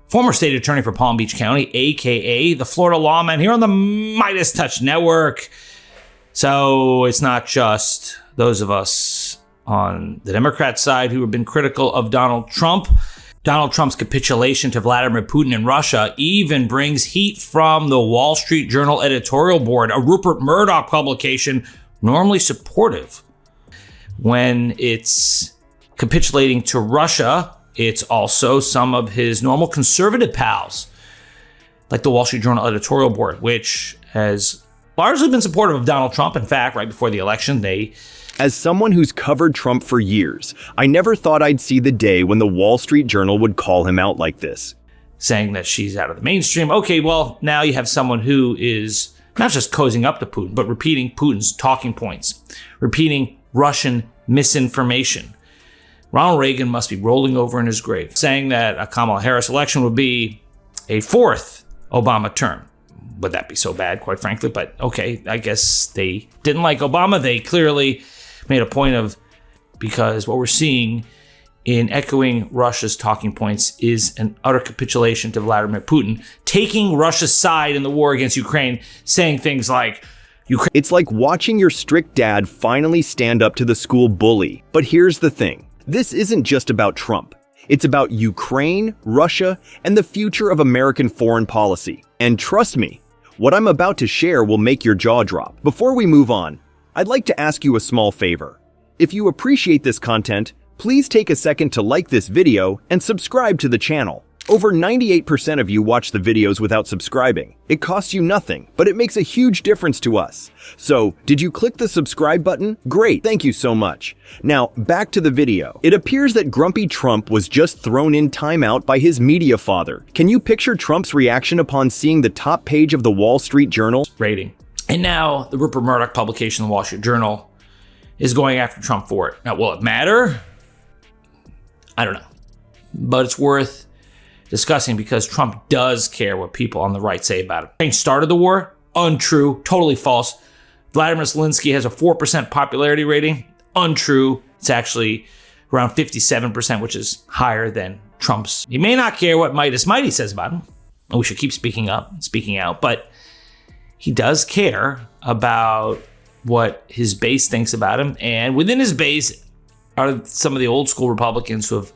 former state attorney for Palm Beach County, aka the Florida lawman, here on the Midas Touch Network. So it's not just those of us on the Democrat side who have been critical of Donald Trump. Donald Trump's capitulation to Vladimir Putin and Russia even brings heat from the Wall Street Journal editorial board, a Rupert Murdoch publication normally supportive. When it's capitulating to Russia, it's also some of his normal conservative pals, like the Wall Street Journal editorial board, which has largely been supportive of Donald Trump. In fact, right before the election, As someone who's covered Trump for years, I never thought I'd see the day when the Wall Street Journal would call him out like this. Saying that she's out of the mainstream. Okay, well, now you have someone who is not just cozying up to Putin, but repeating Putin's talking points, repeating Russian misinformation. Ronald Reagan must be rolling over in his grave, saying that a Kamala Harris election would be a fourth Obama term. Would that be so bad, quite frankly? But okay, I guess they didn't like Obama. They clearly made a point of, because what we're seeing in echoing Russia's talking points is an utter capitulation to Vladimir Putin, taking Russia's side in the war against Ukraine, saying things like, It's like watching your strict dad finally stand up to the school bully. But here's the thing. This isn't just about Trump. It's about Ukraine, Russia, and the future of American foreign policy. And trust me, what I'm about to share will make your jaw drop. Before we move on, I'd like to ask you a small favor. If you appreciate this content, please take a second to like this video and subscribe to the channel. Over 98% of you watch the videos without subscribing. It costs you nothing, but it makes a huge difference to us. So, did you click the subscribe button? Great, thank you so much. Now, back to the video. It appears that grumpy Trump was just thrown in timeout by his media father. Can you picture Trump's reaction upon seeing the top page of the Wall Street Journal? Rating. And now the Rupert Murdoch publication, the Wall Street Journal, is going after Trump for it. Now, will it matter? I don't know. But it's worth discussing because Trump does care what people on the right say about him. Ukraine started the war. Untrue. Totally false. Vladimir Zelensky has a 4% popularity rating. Untrue. It's actually around 57%, which is higher than Trump's. He may not care what Mighty says about him. We should keep speaking out, but he does care about what his base thinks about him. And within his base are some of the old school Republicans who have...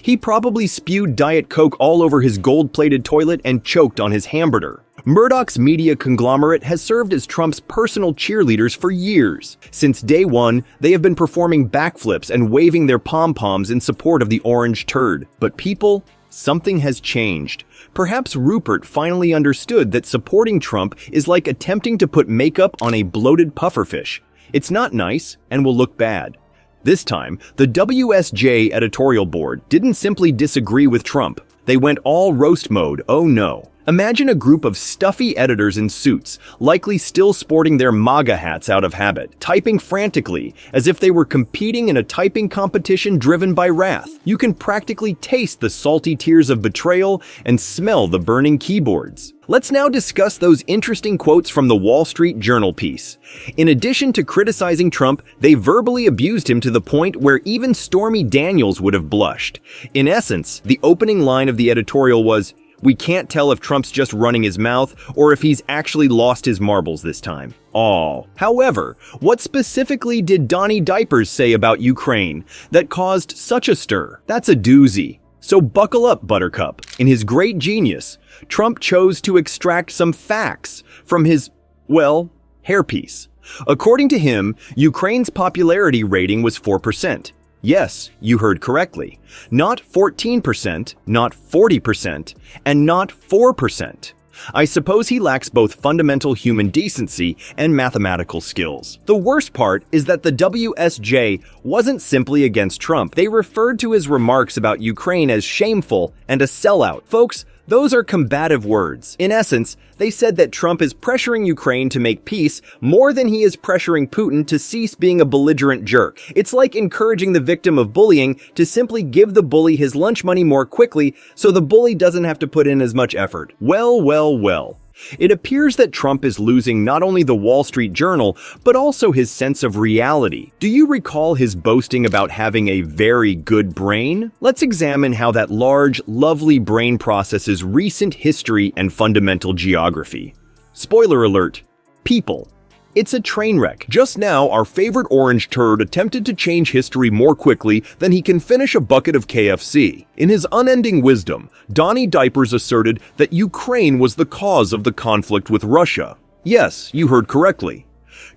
He probably spewed Diet Coke all over his gold-plated toilet and choked on his hamburger. Murdoch's media conglomerate has served as Trump's personal cheerleaders for years. Since day one, they have been performing backflips and waving their pom-poms in support of the orange turd. But people, something has changed. Perhaps Rupert finally understood that supporting Trump is like attempting to put makeup on a bloated pufferfish. It's not nice and will look bad. This time, the WSJ editorial board didn't simply disagree with Trump. They went all roast mode, oh no. Imagine a group of stuffy editors in suits, likely still sporting their MAGA hats out of habit, typing frantically as if they were competing in a typing competition driven by wrath. You can practically taste the salty tears of betrayal and smell the burning keyboards. Let's now discuss those interesting quotes from the Wall Street Journal piece. In addition to criticizing Trump, they verbally abused him to the point where even Stormy Daniels would have blushed. In essence, the opening line of the editorial was, "We can't tell if Trump's just running his mouth or if he's actually lost his marbles this time." Oh. However, what specifically did Donnie Diapers say about Ukraine that caused such a stir? That's a doozy. So buckle up, Buttercup. In his great genius, Trump chose to extract some facts from his, well, hairpiece. According to him, Ukraine's popularity rating was 4%. Yes, you heard correctly. Not 14%, not 40%, and not 4%. I suppose he lacks both fundamental human decency and mathematical skills. The worst part is that the WSJ wasn't simply against Trump. They referred to his remarks about Ukraine as shameful and a sellout. Folks, those are combative words. In essence, they said that Trump is pressuring Ukraine to make peace more than he is pressuring Putin to cease being a belligerent jerk. It's like encouraging the victim of bullying to simply give the bully his lunch money more quickly so the bully doesn't have to put in as much effort. Well, well, well. It appears that Trump is losing not only the Wall Street Journal, but also his sense of reality. Do you recall his boasting about having a very good brain? Let's examine how that large, lovely brain processes recent history and fundamental geography. Spoiler alert: people. It's a train wreck. Just now, our favorite orange turd attempted to change history more quickly than he can finish a bucket of KFC. In his unending wisdom, Donnie Diapers asserted that Ukraine was the cause of the conflict with Russia. Yes, you heard correctly.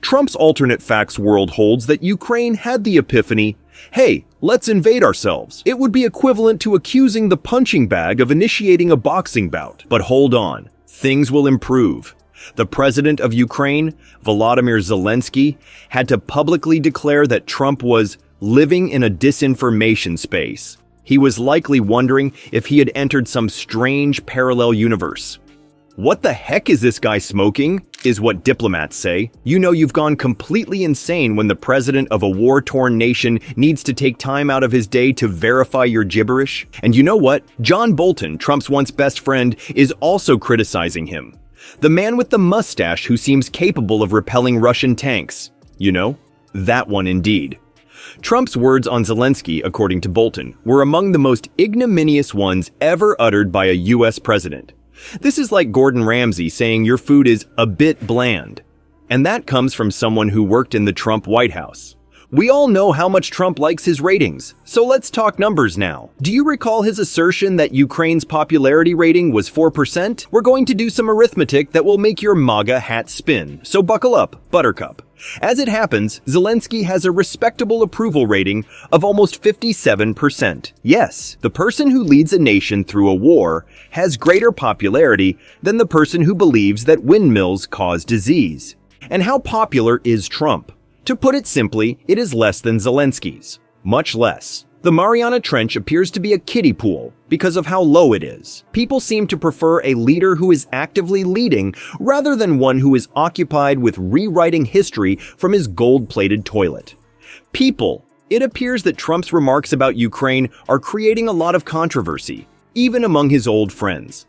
Trump's alternate facts world holds that Ukraine had the epiphany, hey, let's invade ourselves. It would be equivalent to accusing the punching bag of initiating a boxing bout. But hold on, things will improve. The president of Ukraine, Volodymyr Zelensky, had to publicly declare that Trump was living in a disinformation space. He was likely wondering if he had entered some strange parallel universe. What the heck is this guy smoking? Is what diplomats say. You know you've gone completely insane when the president of a war-torn nation needs to take time out of his day to verify your gibberish. And you know what? John Bolton, Trump's once best friend, is also criticizing him. The man with the mustache who seems capable of repelling Russian tanks. You know, that one indeed. Trump's words on Zelensky, according to Bolton, were among the most ignominious ones ever uttered by a US president. This is like Gordon Ramsay saying your food is a bit bland. And that comes from someone who worked in the Trump White House. We all know how much Trump likes his ratings, so let's talk numbers now. Do you recall his assertion that Ukraine's popularity rating was 4%? We're going to do some arithmetic that will make your MAGA hat spin, so buckle up, Buttercup. As it happens, Zelensky has a respectable approval rating of almost 57%. Yes, the person who leads a nation through a war has greater popularity than the person who believes that windmills cause disease. And how popular is Trump? To put it simply, it is less than Zelensky's. Much less. The Mariana Trench appears to be a kiddie pool because of how low it is. People seem to prefer a leader who is actively leading rather than one who is occupied with rewriting history from his gold-plated toilet. People. It appears that Trump's remarks about Ukraine are creating a lot of controversy, even among his old friends.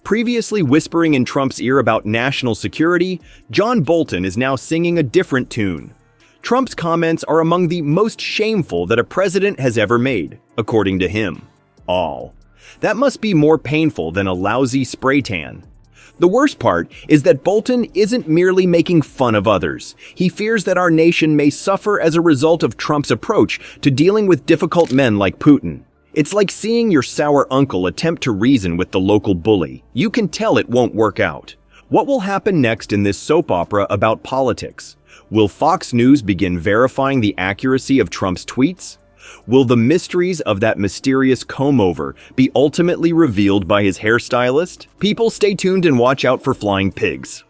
Previously whispering in Trump's ear about national security, John Bolton is now singing a different tune. Trump's comments are among the most shameful that a president has ever made, according to him. All. That must be more painful than a lousy spray tan. The worst part is that Bolton isn't merely making fun of others. He fears that our nation may suffer as a result of Trump's approach to dealing with difficult men like Putin. It's like seeing your sour uncle attempt to reason with the local bully. You can tell it won't work out. What will happen next in this soap opera about politics? Will Fox News begin verifying the accuracy of Trump's tweets? Will the mysteries of that mysterious comb-over be ultimately revealed by his hairstylist? People, stay tuned and watch out for flying pigs.